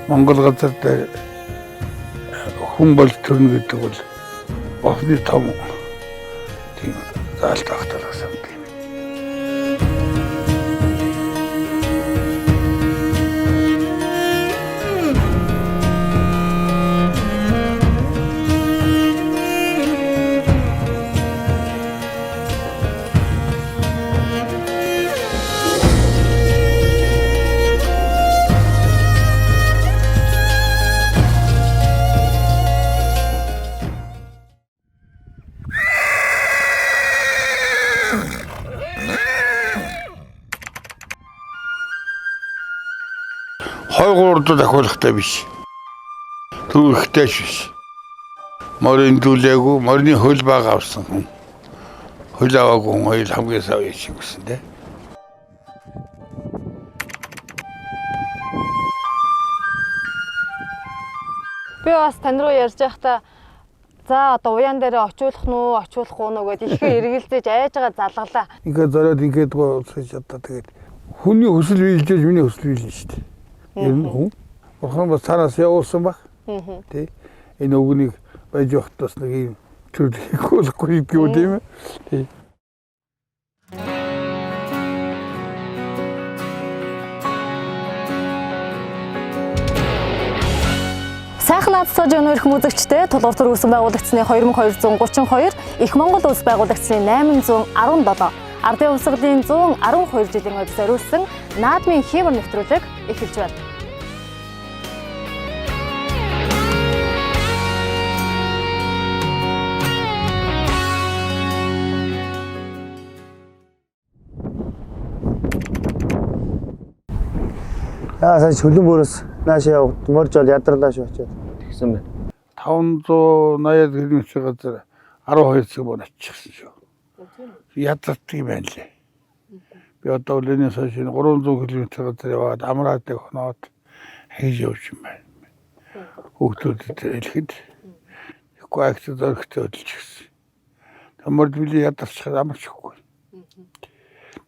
Монгол газар дээр хүн бол төрнө гэдэг бол ofны том тийм заалт багтаалсан юм. Хойгуурд дахиулахтай биш. Түүхтэй биш. Морин дүүлээгүй, морины хөл баг авсан хүн. Хөл аваагүй хүн хоёул хамгийн сав яшиг гэсэн дээ. Би бас тань руу ярьж байхдаа за одоо уян дээрээ очиулах нь очиулахгүй нь гэдээ ихээ эргэлзээж айж байгаа залгалаа. Ингээд зориод ингээд гоосож одоо тэгээд хүний хүсэл биелжээж миний хүсэл биелнэ шүү дээ. Ер нь хүн бурхан бас цаанаас явуулсан баг. Тэ энэ өгнийг байж явахдаас нэг юм төлөвлөхгүй болохгүй юм тийм ээ. Тэ. Сайхан наад сууж өнөө их музыкчтэй Тулгуур үүсгэн байгуулагдсны 2232, Их Монгол улс байгуулагдсны 817, Ардын Хувьсгалын 112 жилийн өдөр зориулсан наадмын хэмээр нэвтрүүлэг эхэлж байна. Сайн чөлөн бүрээс наашаа морж бол ядарлаа шүү очоод тэгсэн байна. 580 км газар 12 цаг бод очихсан шүү. Ядартыг байна лээ. Би одоо Ленин сошин 300 км газар яваад амраадаг хоноод хийж явж юм байна. Хүүхдүүдэд хэлэхэд ихгүй акт зоригтой хөдөлж гисэн. Тамард били ядарчих амарчихгүй.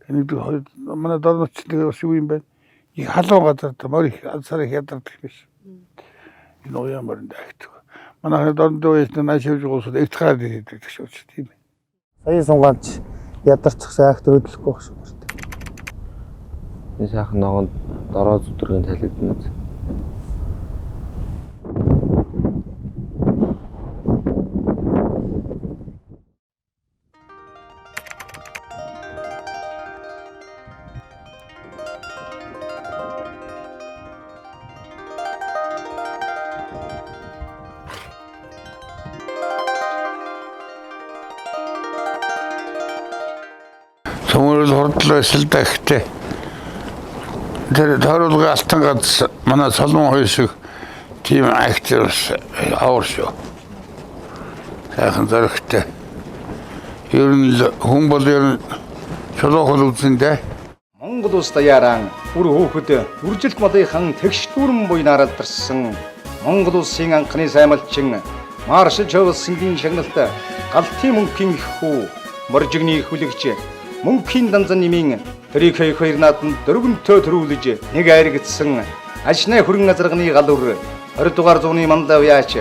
Тэнийг манай дорночтой бас юу юм бэ? И халуун газар морь сарыг ядардаг биш. Энэ уян морьд агтдаг. Манай дорндоо ясна наашивж гоосод экстрад хийдэг шүү тийм ээ. Сая сунгаанч ядарчих сайхт хөдлөхгүй байх шүү. Энэ сайхан ногонд дороо зүтргийн талигдана. Төмөрөл хордлоо эсэлдэ ихтэй. Тэр тойруулга алтан гац манай солон хойшиг тийм активс авар шүү. Сайхан зоригтой. Ер нь хүн бол ер нь чулуухал үзэндээ. Монгол улс даяараа үр хөөхөд үржилт малынхан тэгш дүүрэн буйнаар алдарсан Монгол улсын анхны саймалчин Маршал Чавлсангийн шагналт галтын мөнхийн их хүү моржигны хүлэгч мөнхийн данзан нэмийн тэрийг хоёр нааданд дөрвөнтөө төрүүлж нэг айрагдсан ажнай хөрөн азарганы галуур 20 дугаар зууны мандав яач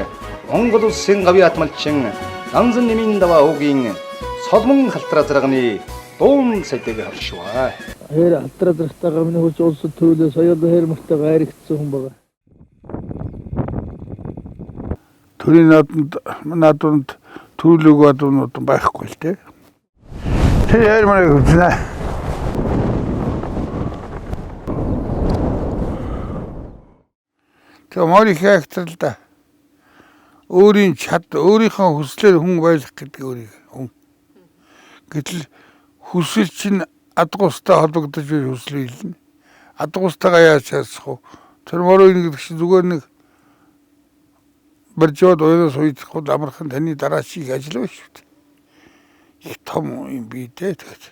Монгол улсын гавьяат малчин данзан нэмийн даваа уугийн солмон халтраа зарганы дуун сайдыг харшваа. Хэр халтраа заргатайгаа миний хүч улсад төлөө соёл хэр мартайгаа айрагдсан хүн байгаа. Төрийн нааданд төлөөг адуунууд байхгүй л дээ. Тэр яар маяг үзнэ. Тэр морийг хэвтрэл да. Өөрийн чад, өөрийнхөө хүслээр хүн байлгах гэдэг өөрийг хүн. Гэтэл хүсэл чинь адгуустай холбогдож буй хүсэл хэлнэ. Адгуустайгаа яаж чадах вэ? Тэр морийг гэдэг чинь зүгээр нэг барьжоод оёноос уйдах амархан таны дараа шиг ажил байна шүү дээ. Том юм бий дээ тэгэж.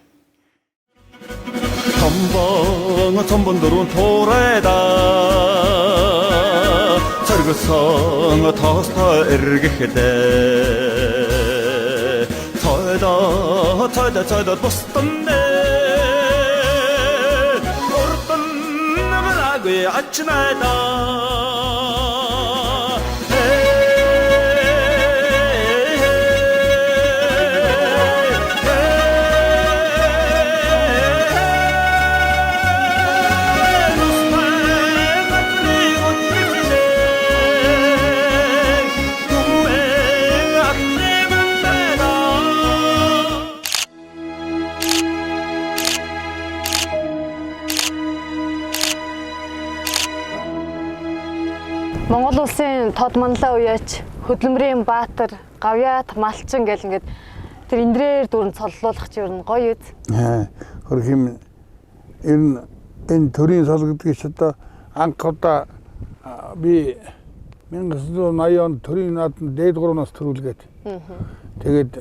첨번 дөрөв туурайда цэргэсэн тоостой эргэхдээ цойдоо бостонне урдан нагагүй ачнайда Монгол улсын тод манлаа уяач хөдөлмөрийн баатар, гавьяат, малчин гэл ингээд тэр эндрээр дүрэн цоллуулах чи ер нь гоё үз. Хөрх юм энэ төрийн цол гэдэг чинь одоо анх удаа би 1980 онд төрийн нааданд дээд 3-наас төрүүлгээд. Тэгээд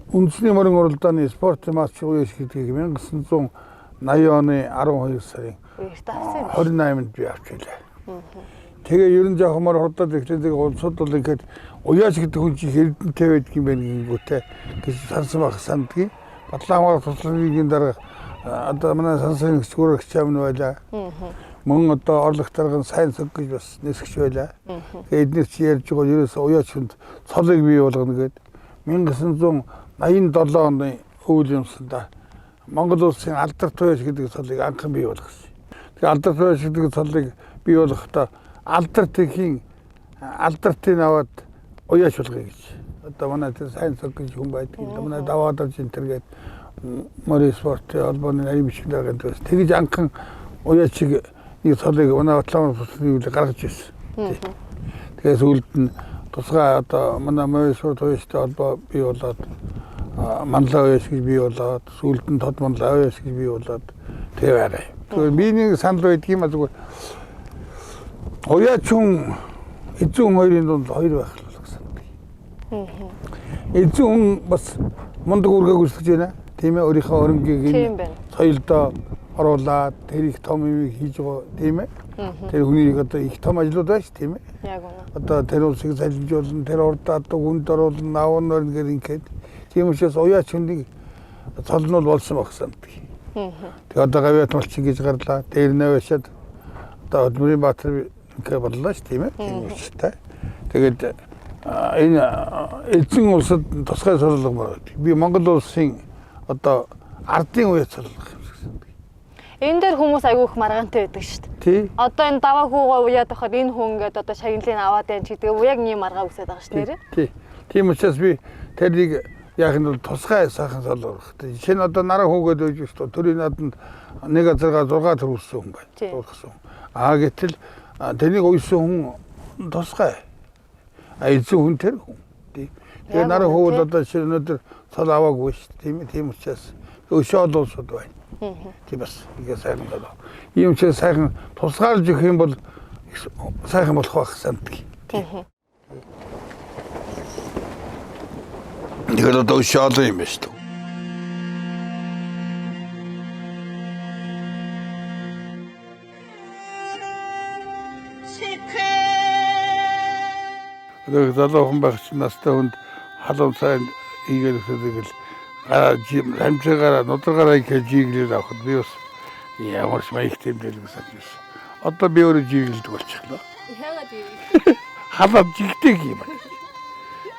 үндэсний морин уралдааны спорт матч уяаш гэдгийг 1980 оны 12 сарын 28-нд би авчихлаа. Тэгээ ер нь жоохон мөр хурдад ихлэдэг улсууд бол ихэд уяаш гэдэг хүн чинь эрдэнэтэй байдаг юм байна гингүүтэй гэж сансан байх сандгийн Батлан туслалын дараа одоо манай сансрын гүрэх чамн байлаа. Мөн одоо орлогч дарган сайн цаг гэж бас нисгч байлаа. Тэгээ эдгээр чи ярьж байгаа ерөөсөө уяаш хүнд цолыг бий болгоно гэд 1987 оны өвөл юмсанда Монгол улсын алдарт уяаш гэдэг цолыг анхан бий болгосон. Тэгээ алдарт уяаш гэдэг цолыг бий болгохдоо алдартын аваад уяаш болгоё гэж. Одоо манай тэр сайн цаг гэж хүн байдаг. Манай даваад авч энэ төргээд морин спортын холбооны нарийн бичгээр гэдэг. Тэгж анхан уяачиг нэг цолыг манай Батлан туслалын үйл гаргаж ирсэн. Тэгээ сүүлд нь тусгай одоо манай морин спорт уяачтай холбоо бий болоод манлаа уяаш гэж бий болоод сүүлд нь тод манлаа уяаш гэж бий болоод тэгээ арай. Тэгэхээр би нэг санал байдгийм зүгээр уяач хүн эзэн хоёрын дунд хоёр байх л гэсэн. Эзэн хүн бас мундаг үргээ гүйцэтгэж байна. Тийм ээ өөрийнхөө өрнгийг соёлдоо оруулаад тэр их том юм хийж байгаа тийм ээ. Тэр хүний одоо их том ажлууд байна шүү тийм ээ. Яг үнэ. Одоо тэр улсыг салжуулна, тэр урдаад хүнд оруулна, наавн гэр ингээд тийм учраас уяач хүнийг цолнол болсон багсан. Тэгээ одоо гавьяат малчин гэж гарлаа. Дээр навшаад одоо хөдөлмөрийн баатар ингээ боллоо шүү тийм ээ. Тийм үстэй. Тэгээд энэ эзэн улсад тусгай цоллогмоор би Монгол улсын одоо ардын уяа цоллох юм гэсэн. Энэ дээр хүмүүс айгүй их маргаантай байдаг шүү дээ. Тий. Одоо энэ даваа хүүгээ уяад байхад энэ хүн ингээд одоо шагналыг аваад байна ч гэдэг яг нэг маргаа үсээд байгаа шүү дээ. Тий. Тийм учраас би тэрийг яг нь тусгай сайхан цоллох. Жишээ нь одоо нараа хүүгээд өгч шүү дээ. Төрийн нааданд 1.6 төрүүлсэн хүн байна. Дуулгасан. Гэтэл тэнийг уйсан хүн тусгай. Эзэн хүн тэр хүн. Тэгээ нараа хүүгээд одоо жишээ нь өнөөдөр цол аваагүй шүү дээ. Тийм ээ. Тийм учраас өшөөд улсууд байна. Тийм бас игээ сайхан болоо. Ийм ч сайхан тусгаарлаж өгөх юм бол сайхан болох байх санддаг. Тийм. Нэгэл одоо өшөөд юм байна шүү дээ. Тэгээд залуухан багч настай хүнд халуун сайн ийгээд өгсөдөг л хамжаагаар нудрагаараа их жиглээд авахд би бас ямар ч маягт юм дээр санаж. Одоо би өөрөө жиглдэг болчихлоо. Яагаад жиглэх? Халаад жигдэг юм байна.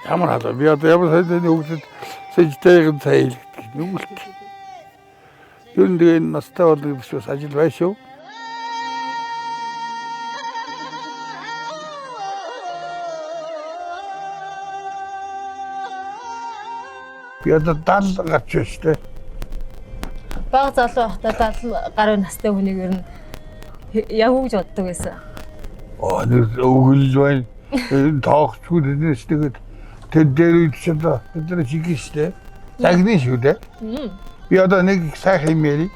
Ямар халаа би одоо ямар сайдны хөвгөд сэжтэйгэн цайлгдаг нүгэлт. Юу нэг настай бол биш бас ажил байна шүү. Би одоо 70 гарч байна шүү дээ. Бага залуу байхдаа 70 гаруй настай хүнийг ер нь яг үгж боддог байсан. Нэг өгөл байна. Тоогчгүй тэднээс тэгээд тэр дээр үчиж одоо бид чиглэн шүү дээ. Загны шүү дээ. Би одоо нэг сайхан юм яри.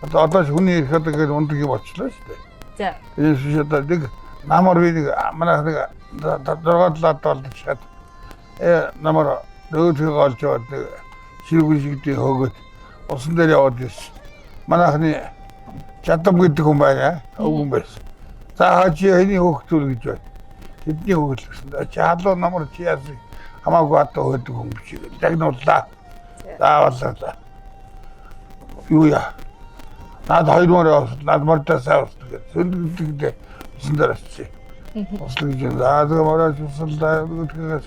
Одоо хүний их одоо гээд ундаг юм болчихлоо шүү дээ. За. Энэ шүү одоо нэг намар би нэг манай нэг дөрөвдлаад болчиход намар нөөдгөө олж аваад нэг ширүүг шигдээ хөөгөөд усан дээр яваад ирсэн. Манайхны Чадам гэдэг хүн байна. Өвгөн байсан. За хажи хэний хөөхтүүл гэж байна. Тэдний хөөхл гэсэн. Чи халуун намар чи яасан хамаагүй одоо хөдөг хүн биш. Загнууллаа. Зааваллаа. Юу яа. Наад хоёр мөр явсан. Наад мөрдөөс авсан гэж. Сүлдэгдээ усан дээр очив. Усан гэж. За тэгээ морож усаллаа гэдгээс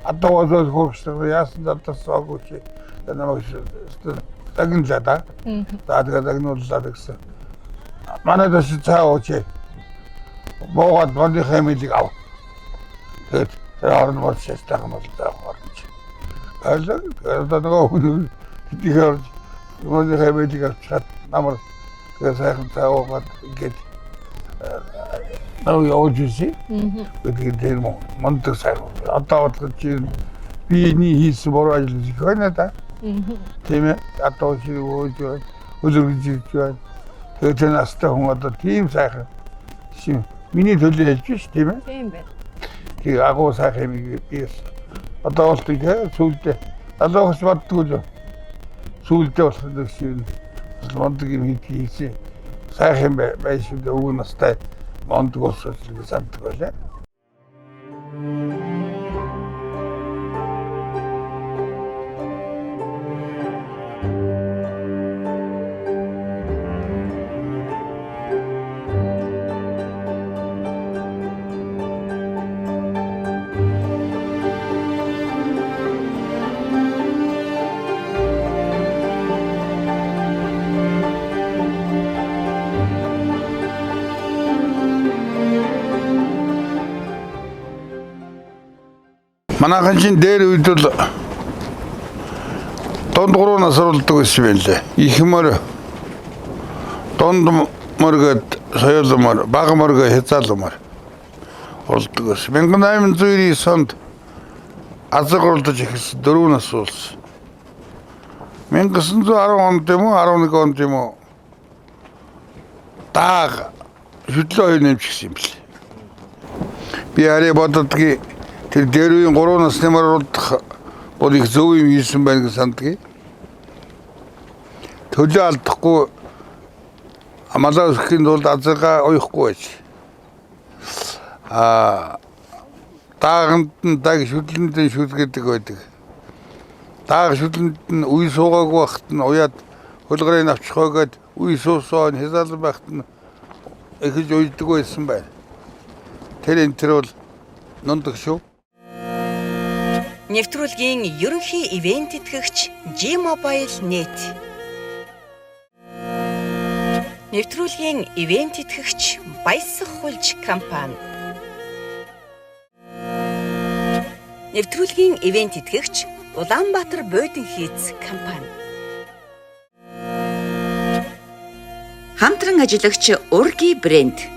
одоо возож хөөхсөөр яасан задтасаагүй чи. Намайг загнууллаа да. За тэгээ загнууллаа гэсэн. Манай дэс цаа очив. Богод боны хэмэлийг ав. Тэгээд орон болчихсон тахын бол заахарч. Одоо нөгөө хүн тийгээр боны хэмэлийг авчаад намар тэгээд сайхан цаагаад ингээд нөө явж ирсэн. Тэгээд тэр монтер сайхан. Одоо бол чи биений хийсэн буруу ажил хийх байна да. Тийм ээ. Одоо чи өөж үлэрж байна. Тэгээд тэр настай хүн одоо тийм сайхан шим миний төлөө хэлж ш тийм ээ. Тийм байна. Тэг агуу сайхан юм биес. Одоо бол тийм сүулдэ. Алоохс бадгүй л. Сүулдэ болох нэг шин мондөг юм хийсэн. Сайхан байсан дээ өвгөн настай мондөг болсон гэж сандаг байлаа. Манайхан чинь дээр үед бол донд 3 нас оруулдаг байсан байлээ. Их мөр, донд мөргөд, соёлмөр, бага мөргө, хязаалмөр болдог байсан. 1899 онд азар оруулж ихсэн 4 нас болсон. 1910 онд юм уу, 11 онд юм уу дааг хөдлөө нэмчихсэн юм бэл. Би арай боддгийг тэр дээрвийн 3 насны мөр оруулах бол их зөв юм хийсэн байна гэж санддаг. Төлөө алдахгүй амлаа өсөхийн тулд азаргаа уяхгүй байж. Дааганд нь даг шүтлэндээ шүлгэдэг байдаг. Дааг шүтлэнд нь үе суугаагүй байхад нь уяад хөлгөрийг авчих байгаад үе суусоо хязаалан байхад нь ихэж уйдаг байсан байна. Тэр энэ төр бол нундаг шүү. Нэвтрүүлгийн ерөнхий ивент итгэгч G-Mobile Net. Нэвтрүүлгийн ивент итгэгч Баясах хулж компани. Нэвтрүүлгийн ивент итгэгч Улаанбаатар Бодин хийц компани. Хамтран ажиллагч Урги брэнд.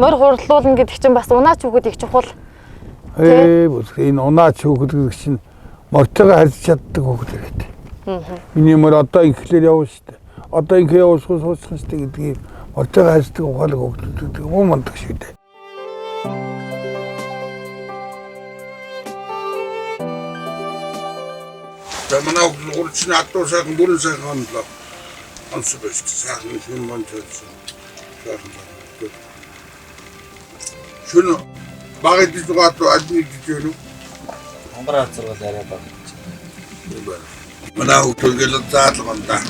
Мөр хурлуулна гэдэг чинь бас унаач хүүхэд их чухал. Энэ унаач хүүхэд гэдэг чинь мортойгоо харьж чаддаг хүүхэд гэдэг. Миний мөр одоо инхлээр явна шүү дээ. Одоо инхээ явуулсан сууцхан шүү дээ гэдгийг мортойгоо харьдаг ухаалаг хүүхэд юм мондөг шүү дээ. Манай хурцны атуу сайхан бүрэн сайхан онлоо. Онц биш сайхан юм мончсон. Шүн багт дугаат адмиг гэж юу? Хамбар азар бол арай баг. Манай хөтөлгөл заалган да.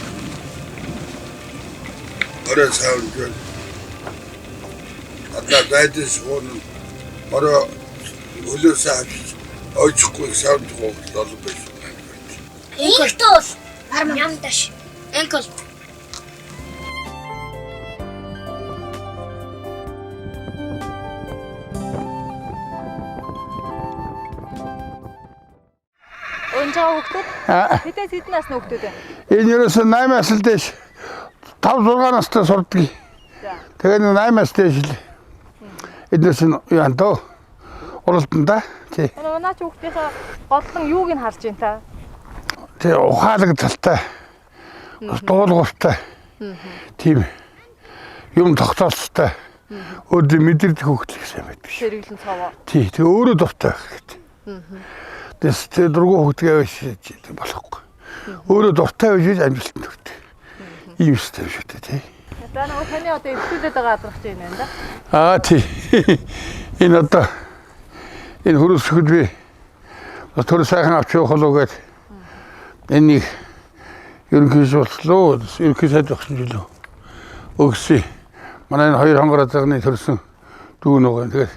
Орой саун гэл. Одоо дайдс гон орой өлөөсөө ойчгүй саунд хоол биш. Инкол армямдаш. Инкол. Өнжаа хүүхдүүд? Хэдээс хэдэн насны хүүхдүүд вэ? Энэ ерөөсөө 8 настай дэш 5-6 настай сурдаг. Тэгээд 8 настай дэш л. Эднээс нь яан дөө уралтанда Тий. Манай ч хүүхдийнхээ бодлон юуг нь харж байна та? Тий ухаалаг талтай. Дуулууртай. Тийм. Юм тогтоолцтой. Өөрөөр мэдэрдэг хүүхдийг сайн байдаг. Сэргэлэн цаваа. Тий. Тэгээ өөрөө дуртай байх хэрэгтэй. Тэс дургу хүүхдгээ авчиж болохгүй. Өөрөө дуртай байж амжилтанд хүрдэг. Ийм систем шүү дээ тий. За нөгөө таны одоо өвчүүлээд байгаа адрах чинь байна да. Аа тий. Энэ одоо энэ хөрөсгөл би төр сайхан авч явах болов гээд энийг ерөнхийдөө ерөнхий сайд багш жилөө өгсөн. Манай энэ хоёр хонгороо загны төрсөн дүү нөгөө тэгээд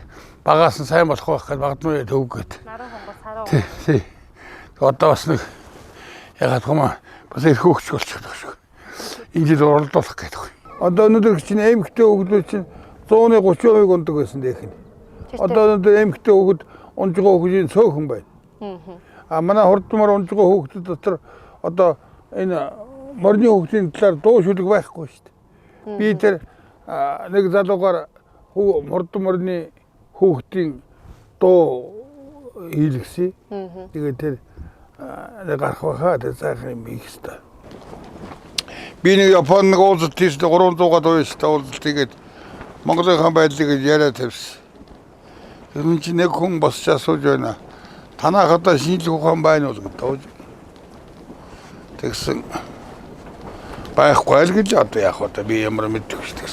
багаас нь сайн болох байх гэж багдмаа төв гээд. Наран хонгор сараа. Тий. Одоо бас нэг ягаад гомаа бас их хөвч болчиход байгаа шүү. Энэ жил оролдуулах гэдэг. Одоо өнөөдөр чинь эмэгтэй хүүхдүүд чинь 130% ундаг байсан дэх нь. Одоо өнөөдөр эмэгтэй хүүхэд унж байгаа хүүхдийн цөөхөн байна. А манай хурдмаар унж байгаа хүүхдүүд дотор одоо энэ морины хүүхдийн талаар дуу шүлэг байхгүй шүү дээ. Би тэр нэг залуугаар хурдмарны хүүхдийн дуу хийлгсэн. Тэгээд тэр гарах байхаа тэр сайхан юм хийх хэрэгтэй. Би нэг Японд нэг уулзалт хийсэн 300-аад ууштай уулзалт тэгээд Монголын байдлыг яриад тавьсан. Тэр чинь нэг хүн босч асууж байна. Танах одоо шинжлэх ухаан байна уу гэдэг. Тэгсэн байхгүй л гэж одоо яах вэ? Би ямар мэддэг шүү дээ.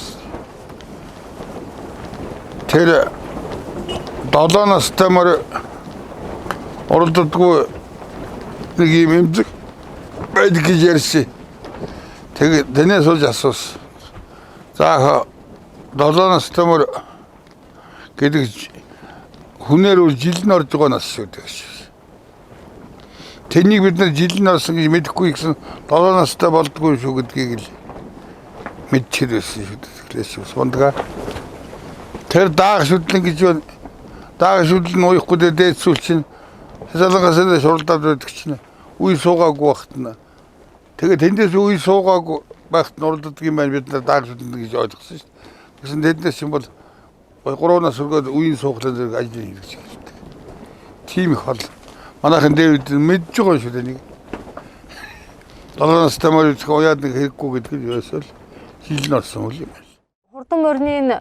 Тэр 7 настай мөр оролдодгүй нэг юм эмзэг байдаг гэж ярьсан. Тэгээд тэнэс болж асуусан. За 7 настай мөр гэдэг хүнээр үл жил нь орж байгаа нас шүү дээ. Тэнийг бид нар жил нь орсон гэж мэдэхгүй гэсэн 7 настай болдгүй шүү гэдгийг л мэдчихэр байсан шүү дээ. Сундгаа. Тэр даах шүтлэн гэж байна. Даах шүтлэн уухгүй дээдсүүл чинь салангаас нь шуурдаад байдаг чинь үе суугаагүй багт нь. Тэгээд тэндээс үе суугаагүй багт нь уралддаг юм байна бид нар даах шүтлэн гэж ойлгосон шүү дээ. Тэгсэн тэднээс юм бол 3 нас өргөд үеийн сууглаа зэрэг ажил хийж байгаа. Тийм их бол манайхан дээвд мэдж байгаа шүү дээ нэг. 7 настай мөр уяад нэг хэрэггүй гэдэг нь ерөөсөө жил нь орсон үл юм байна. Хурдан морины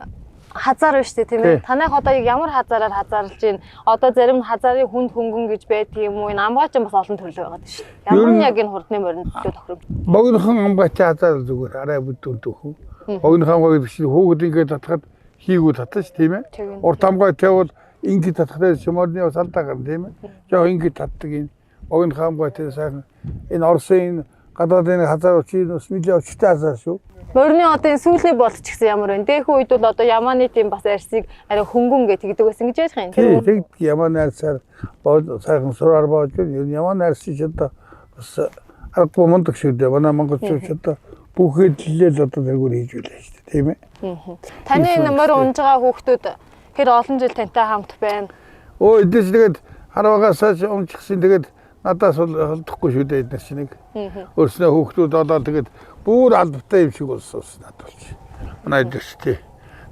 хазар биш тийм ээ. Танайх одоо ямар хазараар хазаарлаж байна? Одоо зарим хазарын хүнд хөнгөн гэж байдаг юм уу? Энэ амгаач бас олон төрлөө байгаа шүү дээ. Ямар нь яг энэ хурдны моринд тохирох? Богинохон амгаач хазар зүгээр арай бүдүүн төхөө. Богинохон амгаач биш хүүхэд ингээд татхад хийгүү татаж тийм ээ. Урт амгаач тавал ингээд татхад шиморны бас алдаа гэн тийм ээ. Жоо ингээд татдаг юм. Богинохон амгаач сайхан энэ Оросын гадаадын хазар учраас бас мэдээ өчтэй хазар шүү. Морины одоо энэ сүүлийн болч гэсэн ямар вэ? Дэх үед бол одоо ямааны тийм бас арьсыг арай хөнгөн гэж тэгдэг байсан гэж ярих юм. Тийм ямааны арьсаар сайхан сураар боож ямааны арьс ч одоо бас аргагүй мундаг шүү дээ. Манай монголчууд ч одоо бүхэд лэл одоо тэргээр хийж үлээ шүү дээ. Тийм ээ. Таны энэ морь унж байгаа хүүхдүүд хэр олон жил тантай хамт байна? Өө эдээс тэгээд харвагасаа унжчихсан тэгээд надаас холдохгүй шүү дээ эднес чинь нэг. Өөрснөө хүүхдүүд одоо тэгээд бүр албатай юм шиг болсон надад болж. Манай дэвчтэй.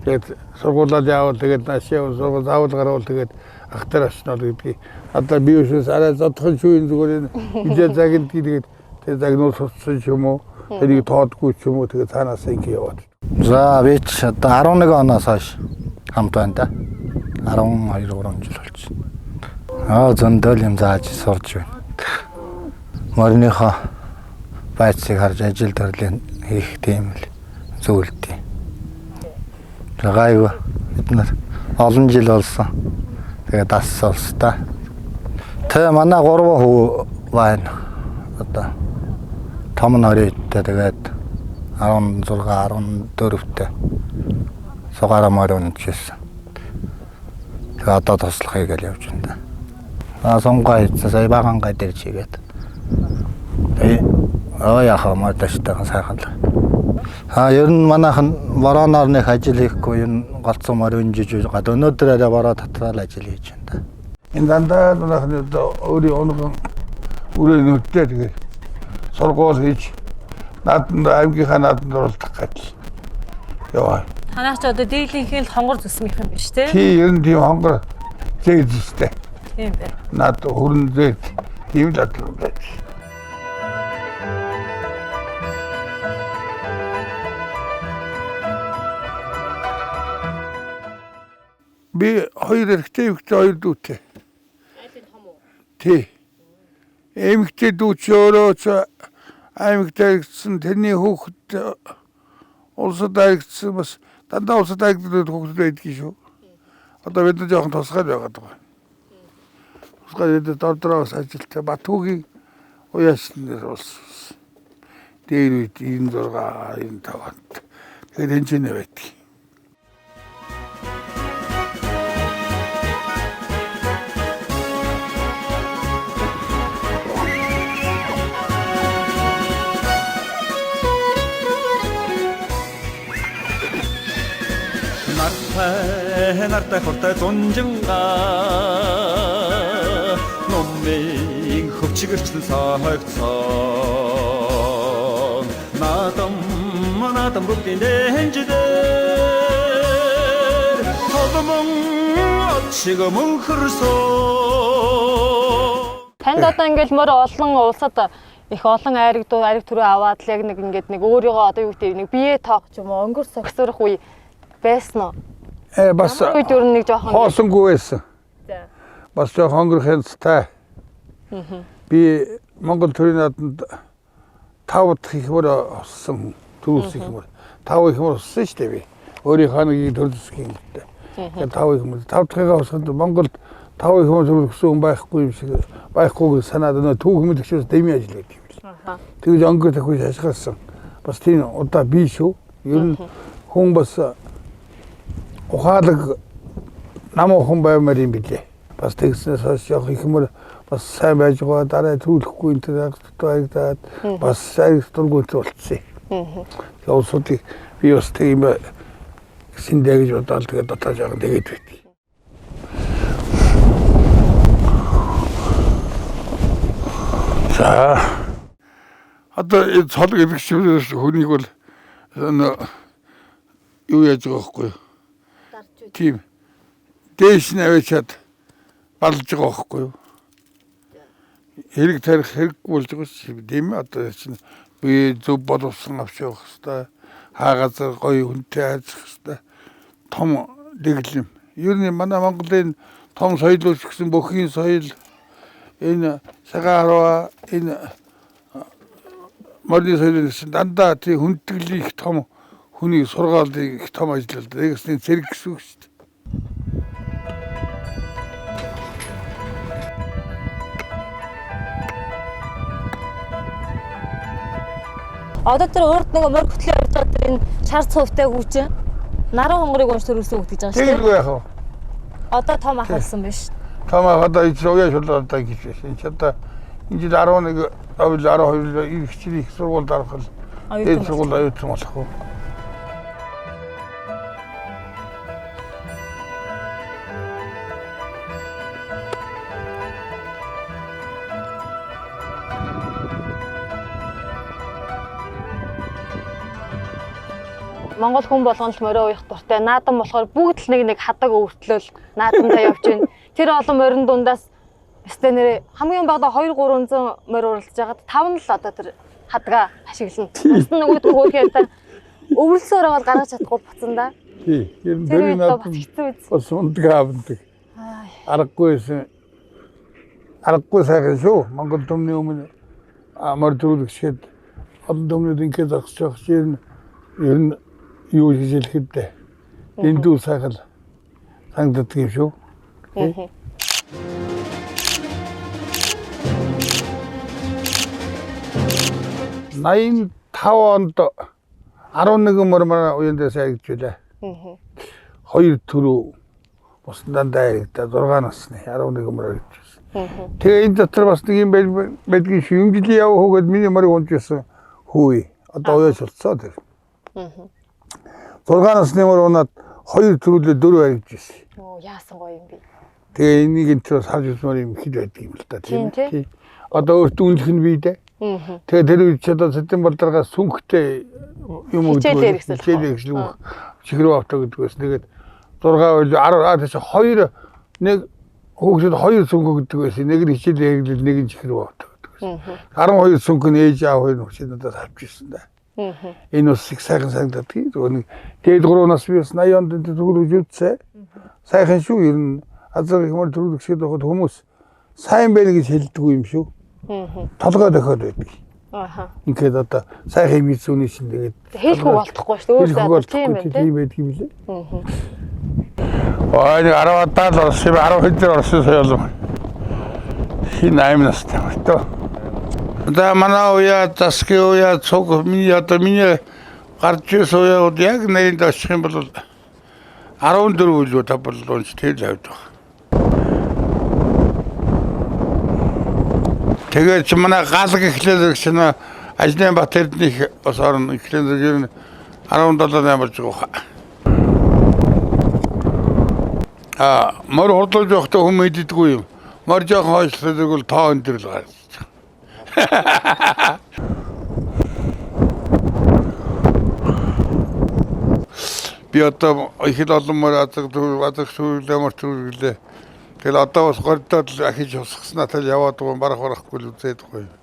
Тэгээд сургуулаад явал тэгээд наашаа сургууль заавал гарвал тэгээд ахтар очно гэдгийг. Одоо би өшөөс арай зодхон шүүн зүгээр энэ загинд тэгээд тэгээд загнуул сурцсан юм уу? Тэрийг тоодгүй ч юм уу тэгээд цаанаас ингэ яваад. За би ч одоо 11 оноос хойш хамт байна да. 12 3 жил болж байна. Зөндөл юм зааж сурж байна. Морныхоо байцыг харж ажил төрлийг хийх тийм л зүйлтэй. Гайв бид нар олон жил болсон. Тэгээд дас олстой. Тэ манай 3 хүү байна. Одоо том нарийдтэй тэгээд 16 14-тэй сугаараа морин чийсэн. Тэгээд одоо туслахыг л явж байна. Сонгой сая багангаа дээр чигээд. Яхаа марташтай сайхан л. Ер нь манайхан вороноор нэг ажил хийхгүй энэ голцсон морин жижиг гад өнөөдөр арай бороо татраал ажил хийж байна. Энэ дандаа манайхан өөрийн онгон үрээ нүдтэй тэгээд сургууль хийж нааданд аймгийнхаа нааданд оролдох гэж яваа. Танаач одоо дийлэнхийн л хонгор зүсмийнх юм биш үү? Тий ер нь тийм хонгор зээжтэй. Тийм бай. Наад хүрэн дээр ийм л атлан байж. Би хоёр эрэгтэй хоёр дүүтэй. Тий. Эмэгтэй дүүч өөрөө аймагтай гэсэн тэрний хүүхэд улсад аягдсан бас дандаа улсад аягдсан хүүхэд байдгийг шүү. Одоо бид нар жоохон тусгай байгаад байгаа. Тусгай бид дордроос ажилтаа Батүгийн уяасны улс. Дээр үед 96 95 онд. Тэгээд хэмжээний байдаг. нартай хортой зунжинга номмиг хөвчгөрчлөн сахагцсан надам бүгдийн дэнждэр толмон очиг мөнхөрсөн. Танд одоо ингээл мөр олон улсад их олон айраг төрөө аваад л яг нэг ингээд нэг өөрийгөө одоо юу гэдэг нэг бие тоох ч юм уу өнгөр согсорох үе байсан уу? Бас үед ер нь нэг жоохон хоосонгүй байсан. За. Бас жоохон өнгөрөх хянцтай. Би Монгол төрийн нааданд 5 дахь их мөр олсон төрүүлс их мөр. 5 их мөр олсон шүү дээ би. Өөрийнхөө нэг төрөлсгийн гэдэг. Тэгээд 5 их мөр. 5 дахьгаа олсонд Монголд 5 их мөр төрүүлсэн хүн байхгүй юм шиг байхгүй санаад өнөө түүх мэдгчээс дэми ажил гэдэг юм шиг. Тэгж өнгөрөх үе ашигласан. Бас тийм удаа би шүү. Ер нь хүн бас ухаалаг намуухан баймаар юм билээ. Бас тэгснээс хойш явах их мөр бас сайн байж байгаа дараа төлөхгүй энэ төр байгдаад бас сайн дургуйт болцсон. Тэгээд улсуудыг би бас тийм синдэ гэж бодоод тэгээд дотоод жаахан тэгээд байт. За одоо энэ цолог эвгшүүлээс хүнийг бол юу яаж байгаа байхгүй юу? Тийм. Дээш нь авчиад балж байгаа байхгүй юу? Хэрэг тарих хэрэггүй болж байгаа шүү. Тийм одоо чинь би зөв боловсон авч явах хэрэгтэй. Хаагазар гоё хүнтэй хайцах хэрэгтэй. Том дэглэм. Ер нь манай Монголын том соёлч гэсэн бүхий соёл энэ сагараа энэ модны соёлын дандаа тий хүндэтгэлийн их том хүний сургаалыг их том ажиллаад нэгсний зэрэг гэсэн үг шүү дээ. Одоо тэр урд нэг мөр хөтлөө явж байгаа тэр энэ шар цувтай хүүчин наран хонгорыг унш төрүүлсэн үг гэж байгаа шүү дээ. Тэгэлгүй яах вэ? Одоо том ахалсан биш. Том одоо ичрooя шулаадаа гэж байна. Энд одоо энэ жил 11 12 их хичээл их сургуульд арах л энэ сургууль аюутсан болох уу? Монгол хүн болгоно л морин уух дуртай. Наадам болохоор бүгд л нэг хадаг өвтлөөл наадамдаа явж байна. Тэр олон морин дундаас өстэй нэр хамгийн багадаа 2-300 морин уралдаж байгаад 5 нь л одоо тэр хадгаа ашиглана. Бас нөгөө хөөхөд өвлсөөр байгаа гаргаж чадахгүй буцсан да. Тий. Ер нь дөрөв наадам бас ундаг авдаг. Аргагүй сайхан шүү. Монгол төмний өмнө амар төрөлгчгээд олон төмнүүд ингээд зогсож байгаа чинь ер нь юу хийж хэлэхэд дэндүү сайхан санагддаг юм шүү. 85 онд 11 мөр уяндаас аягдчихлаа. 2 төрөө бас дандаа аягдаа 6 насны 11 мөр аягдчихсан. Тэгээ энэ дотор бас нэг юм байдгийн шимжлийн яв хөөгээд миний морийг унжсэн хүү. Одоо уяас болцоо тэр. 6 насны мөр унаад 2 төрөлөө 4 аягдчихсан. Оо яасан гоё юм бэ. Тэгээ энийг энэ төрөөс харж үзмээр юм хэд байдаг юм л та тийм. Одоо өөртөө үнэлэх нь бий дээ. Тэгээ тэр үед ч одоо сэтэн болдаргаас сүнхтэй юм уу хичээлээ чихрүү автаа гэдгээс тэгээд 6 10 2 нэг Хүүхэд 2 сүнг гэдэг байсан. Нэг нь хичээл хэрэглэл, нэг нь чихэр бовдог гэдэг байсан. 12 сүнг нь ээж аав хоёр хүүхэд надад авчихсан да. Энэ бас их сайхан санагдаад тийм. Тэгээд 3 нас би бас 80 онд төгөлөж үзсэн. Сайхан шүү ер нь азар их мөр төрүүлэх шиг байхад хүмүүс сайн байна гэж хэлдэггүй юм шүү. Толгой дохиод байдаг. Ингээд одоо сайхан юм ийцүүний шин тэгээд Хэлэхгүй болтохгүй шүү дээ. Өөрөө тийм байх тийм байдаг юм лээ. Аа нэг 10 удаа л орсон 10 хэдээр орсон соёлом. Хин 8 настай байна. Да манай уяа засгийн уяа цог миний гарч ирсэн уяад яг нэрэнд очих юм бол 14 үйл тавлуунч тэл авдаг. Тэгээд чи манай галг эхлээд чинь ажлын бат эрдэнэ бас орно эхлээд ер нь 17 болж байгаа. Мөр хурдлж явахдаа хүмүүс мэддэггүй юм. Мөр жоохон хойшлоод бол тоо өндөр л гарч. Би одоо их л олон мөр азаг сүйлэмэр türгэлээ. Тэгэл одоо бас гордоод л ахиж усгснаа тал яваад байгаа барахгүй л үзээд байгаа юм.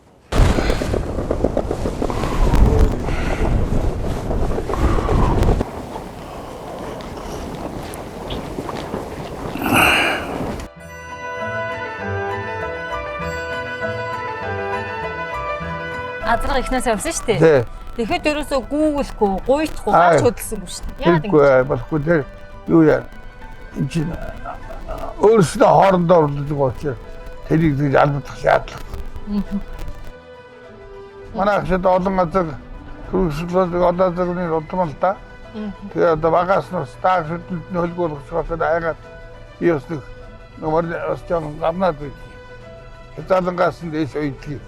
Азраг ихнээс явсан шүү дээ. Тэгэхэд ерөөсөө гүүгэлэхгүй, гуйхгүй, гарч хөдөлсөнгүй шүү дээ. Яагаад ингэ? Болохгүй тэр юу яа. Энд чинь өөрсдөө хоорондоо урлдаг учраас тэрийг зүйл алдах шаардлага. Манай хшид олон газар хөргөжлөж одоо зэрэгний удам л да. Тэгээ одоо багаас нь стаг шүтэлд нь хөлгөөлөх шахаад айгаад би бас нэг нөмөр бас жоохон гамнаад байв. Хэдэлэнгаас нь дэш үйдгийг.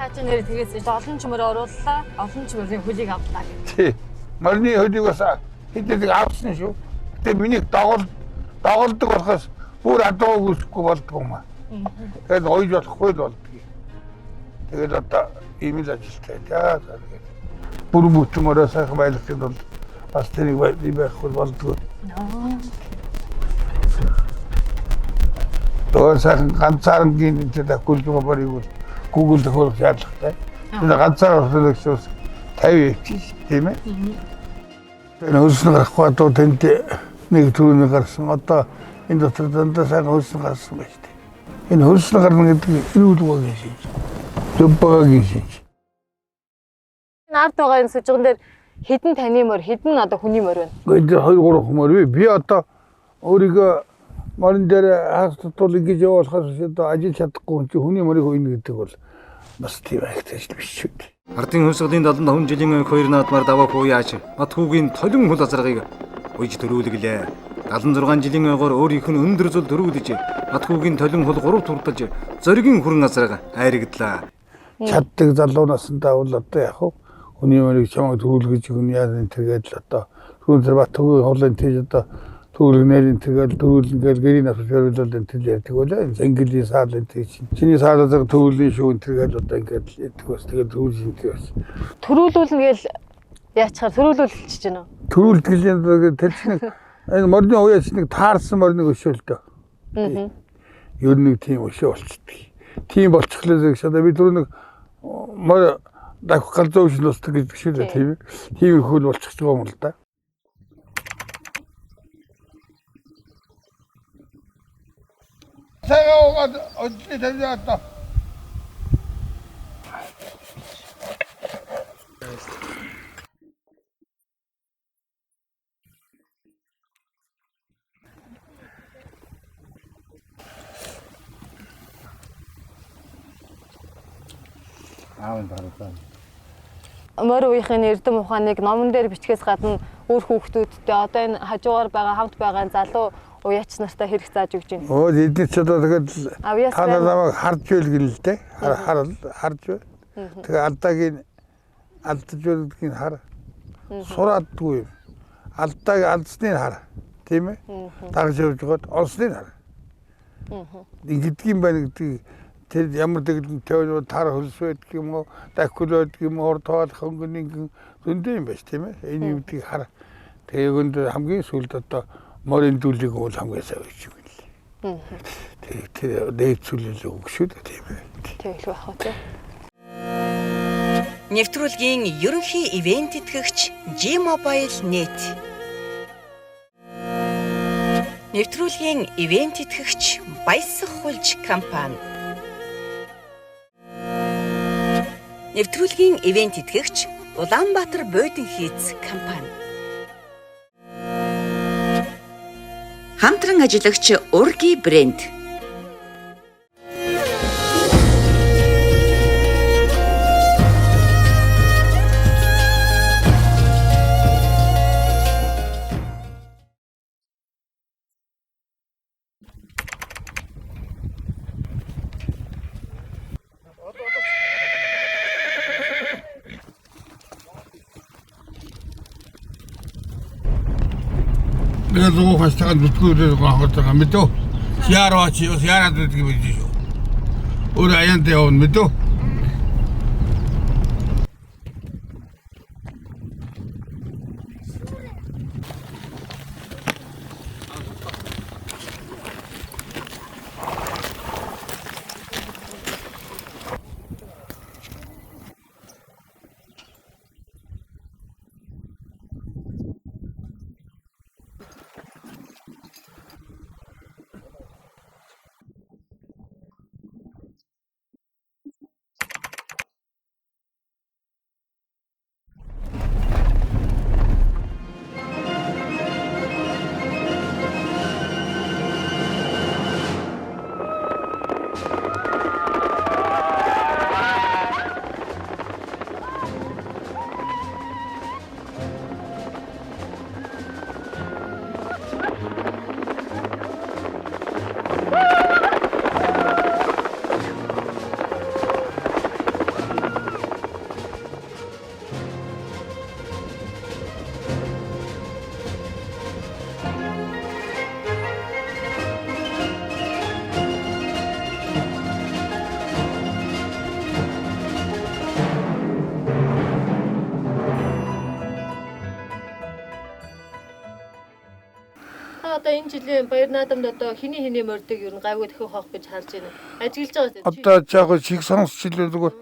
Та ч нэр тэгээс олон чимээр орууллаа. Олон чимээрийн хөлийг авлаа гэж. Тий. Марны хөлийг бас хэдээд авсан шүү. Гэтэ миний доголдог болохоос бүр адуу үсэхгүй болдгоо юм аа. Тэгээд ойж болохгүй л болдгийг. Тэгээд одоо ийм л ажилтай таа. Бүр бүтмээрээ сайхан байлгах юм бол бас тэрийг байхгүй болдгоо. Door сайхан ганцаараа гин тэгээд гүйлгөө барыг Google тохиолох шаардлагатай. Тэгээд ганцаар хөдөлгөөс 50 тийм ээ. Тэгээд хөлсөн гарахгүй одоо тэнд нэг түрүүний гарсан. Одоо энэ дотор дандаа сайхан хөлсөн гарсан байж тээ. Энэ хөлсөн гарна гэдэг нь эрүүл багийн шинж. Зөв багийн шинж. Ард байгаа энэ сүжигэн дээр хэдэн таны мөр, хэдэн одоо хүний мөр байна? Гэхдээ 2-3 хүмүүс би одоо өөрийгөө морин дээр хастуул ингэж явуулахаас одоо ажил чадахгүй хүн чинь хүний морийг үйнэ гэдэг бол бас тийм ажил биш шүү дээ. Ардын хувьсгалын 75 жилийн 2 наадмаар даваа хуу яаж Матхүүгийн толин хөл азаргыг уйж төрүүлгэлээ. 76 жилийн ойгоор өөрийнх нь өндөр зул төрүүлж Матхүүгийн толин хөл 3 турдаж зоригийн хүрэн азарга айрагдлаа. Чаддаг залуунасандаа бол одоо яг хүний морийг чамайг төрүүлгэж хүн яа энэ тэгээд л одоо түүнээр Матхүүгийн хулын тийж одоо Түүлгнэрийн тэгэл түүлгээл гэрийн асууж өрөөлөл энэ ярьдаг байлаа. Инглиз саалын тийч. Чиний саалаа төвлийн шүүн тэгэл одоо ингээд ярьдаг бас тэгэл төвлийн тийм бас. Төрүүлүүлнэ гээл яачаар төрүүлүүлчихэж байна уу? Төрүүлдэг тэр чинь энэ морины уяач нэг таарсан морины өшөөлтөө. Ер нь нэг тийм өшөө болчихдээ. Тийм болчихлоо гэж одоо би түрүү нэг мор дахь галзуу ушнуулдаг гэдэг шиг л тийм. Тийм хөл болчих байгаа юм л да. Сагаад 어디 되었다. Аавын дараатай. Мөр үеийн эрдэм ухааныг номон дээр бичгээс гадна өөр хүүхдүүдтэй одоо энэ хажуугаар байгаа хамт байгаа залуу уяач нартай хэрэг зааж өгч байна. Оо эдгээр ч одоо тэгээд та намайг харж байл гэл л дээ. Харж байл. Тэгээ алдаж байдгийг хар. Сураадгүй. Алдсныг хар. Тийм ээ? Дагж явж гоод олсныг хар. Ингэдэг юм байна гэдэг тэр ямар дэглэн тавиад тар хөлс байдаг юм уу? Дахил байдаг юм уу? Хурдтаад хөнгөн зөндөө юм байна тийм ээ? Энэ юмдыг хар. Тэгээ өнд хамгийн сүүлд одоо морин дүүлийг бол хамгийн сайн гэж юм л. Тэр нээцүүлэл өгшөө тийм ээ. Тэгэл байх уу тий. Нэвтрүүлгийн ерөнхий ивент тэтгэгч G-Mobile Net. Нэвтрүүлгийн ивент тэтгэгч Баясах хулж компани. Нэвтрүүлгийн ивент тэтгэгч Улаанбаатар Бодин хийц компани. Хамтран ажиллагч Урги брэнд. 내가 누구 갔다가 누구 그래서 하다가 믿어. 시야로 왔지. 시야라도 어떻게 보지요. 우리 아이한테 온 믿어. Одоо энэ жилийн Баяр наадамд одоо хэний морьдог ер нь гайгүй дахин хоох гэж харж байна. Ажиглаж байгаа. Одоо жаахан шиг сонсч илүү зүгээр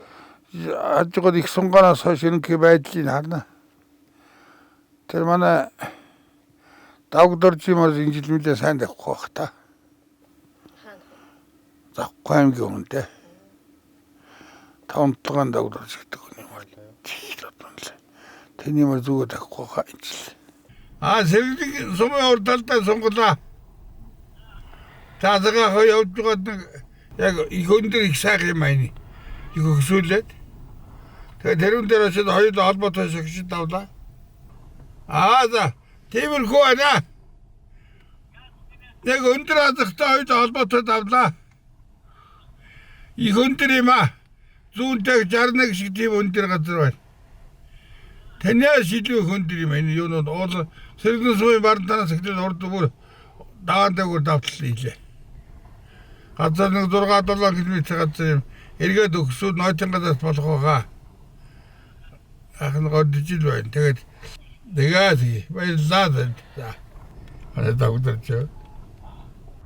хажууд их сунганаас хойш ерөнхий байдлыг харна. Тэр манай давгдоржимоос энэ жил мэдээ сайн давхгүй бах та. Завхгүй аймгийн өмнөдөө. 5-7 давгдорж гэдэг юм байна. Тэний мөр зүгээр давхгүй хаа энэ жил. Сэргийг сумын урдалдаа сонголоо. Таазага явж байгаа яг их өндөр их сайхан юм байна. Их өсвөлээд. Тэгээд тэрүүн дээр очиод хоёулаа холбоотой шигшид давлаа. За тиймэрхүү байна. Яг өндөр азахтай хоёулаа холбоотой давлаа. Их өндөр юм аа. Зүүнтэй 61 шиг тийм өндөр газар байна. Таньяа шилүү өндөр юм энэ юунууд уул сэргэн сумын баримтанаас ихтэй урд бүр даандаг давтал хийлээ. Газар нэг 6-7 км газар юм. Эргээд өгсүүд нойтонгоос болох байгаа. Ахын годжил байна. Тэгээд баярлалаа. Аа дагдарч.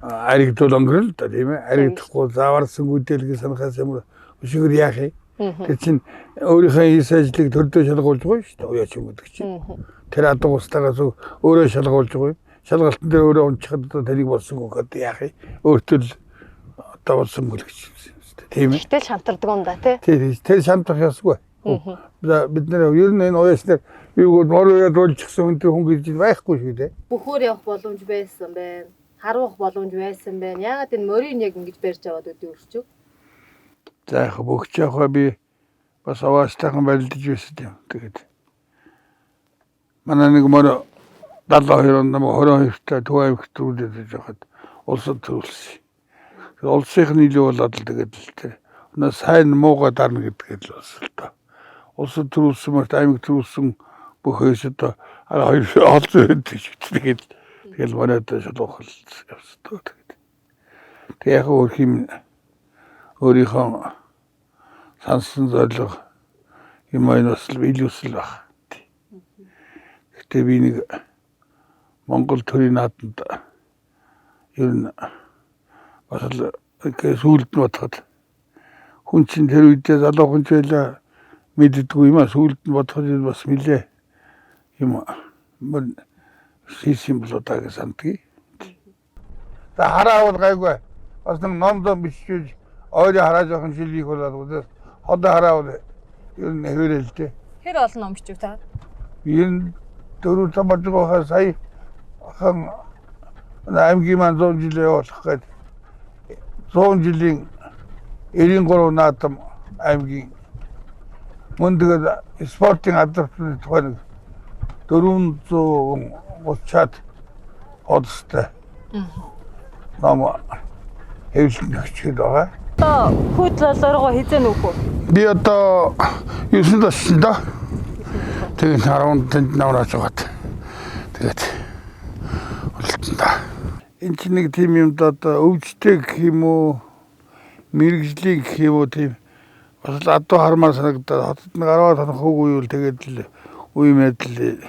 Аригдул өнгөрөл та тийм ээ. Аригдахгүй заварсан үдэлгээ санахаас юм өшгөр яах юм. Тэр чинь өөрийнхөө хийс ажлыг төрдөө шалгуулж байгаа шүү дээ. Уяач юм гэдэг чинь. Тэр адуу устагаас өөрөө шалгуулж байгаа юм. Шалгалтын дээр өөрөө унчихад тэрийг болсон гохот яах юм. Өөртөө л одоо болсон бүлэгч юм шүү дээ. Тийм ээ. Тэгэл шантардаг юм да тий. Тэр шантах ясгүй. Бид нэр ер нь энэ уяач нар юу нөрөөд уулчихсан хүн гэж байхгүй шүү дээ. Бөхөр явах боломж байсан байна. Харуулах боломж байсан байна. Яагаад энэ морийг яг ингэж барьж аваад өдөө өрчөв? За яг бөхч яваа би бас аваастайхан барилдаж байсан юм. Тэгээд манай нэг мөр 72 онд 22-т Төв аймагт үлдээж байхад улсад төрүүлсэн. Улсын нийлүү болоод л тэгээд л тэр сайн мууга дарна гэдгээд л бас л тоо. Улсад төрүүлсэн мөрт аймаг төрүүлсэн бүх хэсэд хоёр олон тэгээд тэгэл манайд шалгах явсан тоо. Тэгээд яг өөр юм өөрийнхөө сансан зорилго юм айнаас л илүүсэл баг. Гэтэ би нэг Монгол төрийн наадамд ер нь бас л сүүлд нь бодоход хүн чинь тэр үедээ залуу хүн ч байлаа мэддэггүй юм а сүүлд нь бодоход бас нэлээ юм хийсэн болоо та гэж сандгийг. За хараавал гайгүй бас нэг номдоо бичиж ойрын хараа жоохон жилийг болоод одоо хараавал ер нь хэвэрэлтэй. Хэр олон ном бичв та? Энэ дөрөв тамаржгаа сая хан аймгийн маань 100 жилээ болох гээд 100 жилийн 93 наадам аймгийн мөн тэгээд спортын алдартай тухайн 430-аад одстой ном хэвлэн өгчгээд байгаа. Одоо хүйтлөлөөрөө хизээ нүх үү? Би одоо 9 тассан да. Тэгээд 10 тэнд навраач байгаа. Тэгээд болтон да. Энэ чинь нэг тийм юм да одоо өвчтэй гэх юм уу мэрэгжлийн гэх юм уу тийм бас л адуу хармаар санагдаад хотод нэг 10 тоног хөг уйвал тэгээд л үе мэдл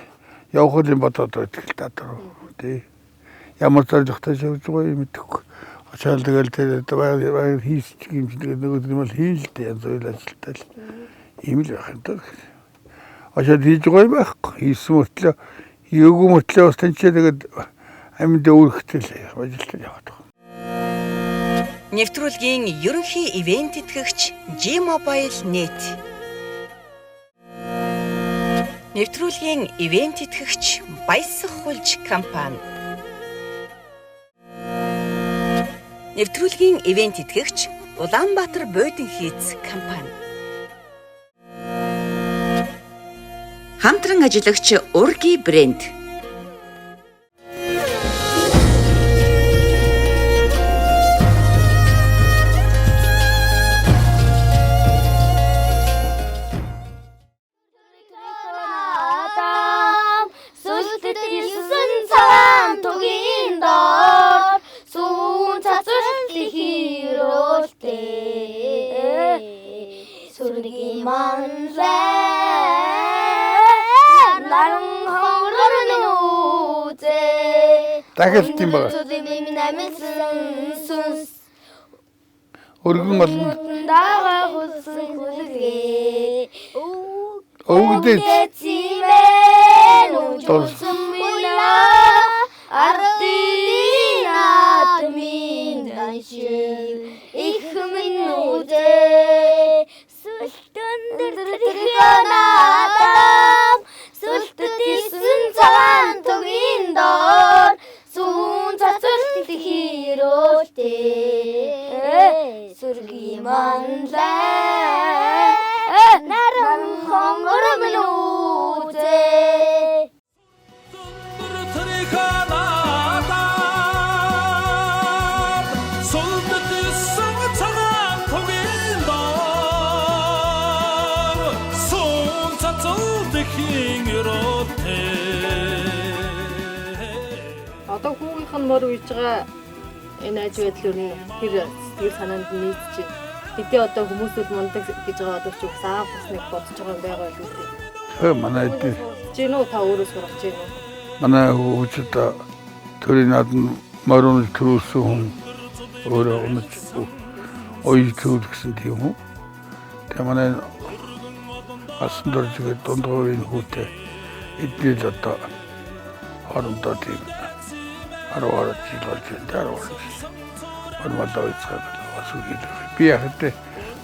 явах юм бодоод байдаг л да тий. Ямар зоригтой шивж байгаа юм мэдэхгүй. Очоод тэгэл тэр баяр хийсчих юм чинь тэгээд нөгөө юм л хийн л дээ янз бүр ажилтаа л ийм л байх юм даа. Очоод хийж байгаа юм байхгүй. Хийсэн мөртлөө өөгүй мөртлөө бас тэнцээ тэгээд амьд өөрхтэй л ажилтаа яваад байгаа. Нэвтрүүлгийн ерөнхий ивент итгэгч G-Mobile Net. Нэвтрүүлгийн ивент итгэгч Баясах хулж компани. Нэвтрүүлгийн ивент итгэгч Улаанбаатар Бодин хийц компани. Хамтран ажиллагч Урги брэнд. дахиад тийм байгаа. Өргөн олон өвгдөд Одоо хүүгийнх нь мөр үйж байгаа энэ аж байдал юу хэр сэтгэл санаанд нийцж байна. Хэдий одоо хүмүүсүүд мундаг гэж байгаа боловч их аав бас нэг бодож байгаа юм байгаа л үү. Манай эдгээр Жинүү та өөрөө сурах чинь үү? манай хүүхэд төрийн наадам морон төрүүлсэн хүн өөрөө унаж ой төрүүлсэн тийм үү. Тэгээ манай асан дөржигээ дундгойн хүүтэй эдгээр л одоо хоорондоо тийм 10 жил болж байна. Онмалаа үзээд бас үгүй. Би яхад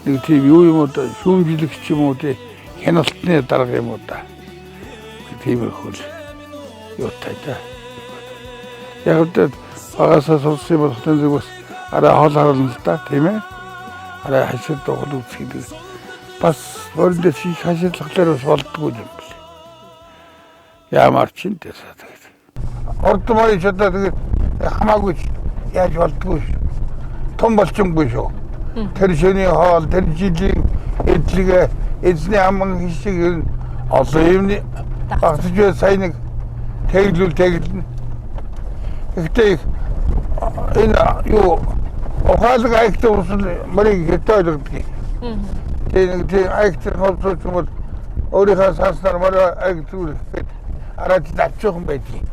нэг тийм юу юм уу шүүмжлэгч юм уу тий хяналтны дарга юм уу та. Тиймэрхүү юу тайта. Яг агасаа сонссон болохтой зүг бас арай хоол харуулна л да тийм ээ. Арай хашид доол үзэх. Бас өөрөндөө чи хашидлахлаар бас болдгоо юм бэл. Ямар ч юм дээсаа тэгээд. Ордмой чадаа тэгээд хамаагүй яаж болдгоо. Том болчихгүй шүү. Тэр шөний хоол, тэр жилийн эдлэгээ эзний аман хишиг ер нь олон юмны багтж сайн нэг тэглэн. Ихтэй энэ юу ухаалаг айхтай усан мөрийг хэтэй ойлгодог. Тэгээ айхтай холцооч юм бол өөрийнхөө саснаар мөр айх зүйл араад авчихсан байдгийг.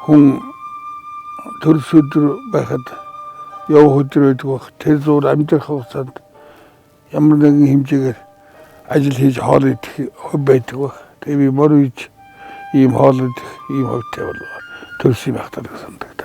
хүн төрс өдөр байхад яв өдөр байдаг баг. Тэр зур амьдрах хугацаанд ямар нэгэн хэмжээгээр ажил хийж хоол идэх байдаг баг. Тэгээ би мөр үйж ийм хоол идэх ийм хөвтэй бол төрс юм ахтар гэж санддаг.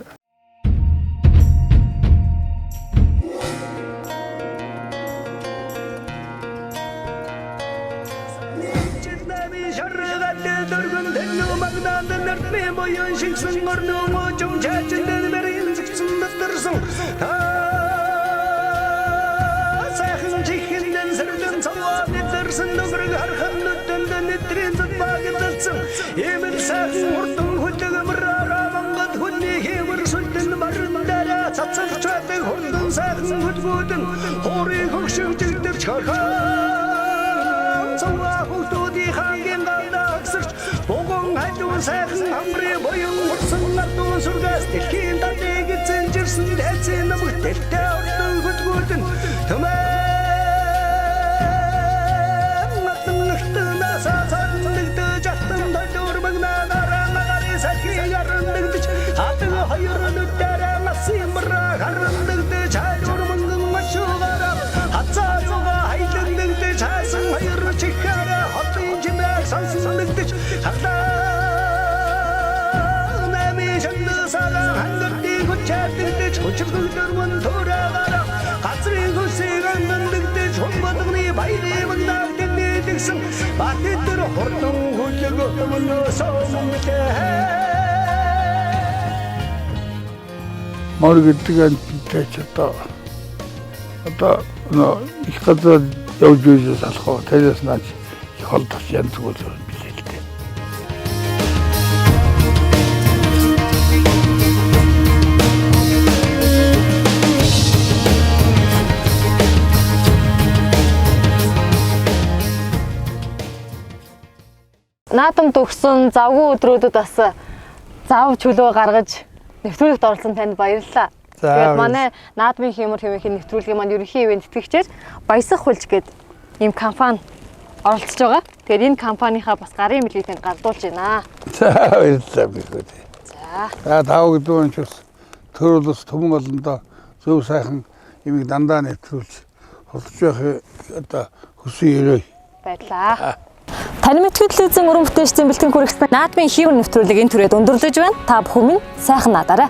сайхан хамрын боён хурсан надуун сургаас дэлхийн татыг зэнжирсэн тайцын намх дэлтэй ордон хөтгүүдэн төмэн натан нөхтөнөөс цаандаг жаттан дөрөөр магнаараа нагари сахи ярандагч хатан хоёр нүдэрэ насимра харандагч чайр манган машуугара хацаа зуга хайландагч чаасан хоёр чихаараа хотын жимээр сонсондагч хатаа хүчрхүлдэрмэн төрөөгаараа газрын хөсийг андагдаж хулбадганы баярын наадад нэгсэн батэдэр хордон хүлэг өмнөөс өмнөтэй мөр гэдэг анчаач одоо их газар явж үйс алхах тэрээс наач их холдох янз бүр билээ л дээ. Наадамд өгсөн завгүй өдрүүдэд бас зав чөлөө гаргаж нэвтрүүлэгт оролцсон танд баярлалаа. Тэгээд манай наадмын хэмэр хэмээхийн нэвтрүүлгийн маань ерөнхий ивент тэтгэгчээр Баясах хулж гээд ийм компани оролцож байгаа. Тэгээд энэ компанийхаа бас гарын билетийг гардуулж байна. За баярлалаа би хөө. За тав өдрийн ч бас төрөлс түмэн олондоо зөв сайхан имийг дандаа нэвтрүүлж холж байх одоо хүсэн өрөө баярлалаа. Тань мэдхэд телевизэн уран бүтээлчдийн бэлтгэн хүргэсэн наадмын хэмэр нэвтрүүлэг энэ түрээд өндөрлөж байна. Та бүхэн сайхан надаарай.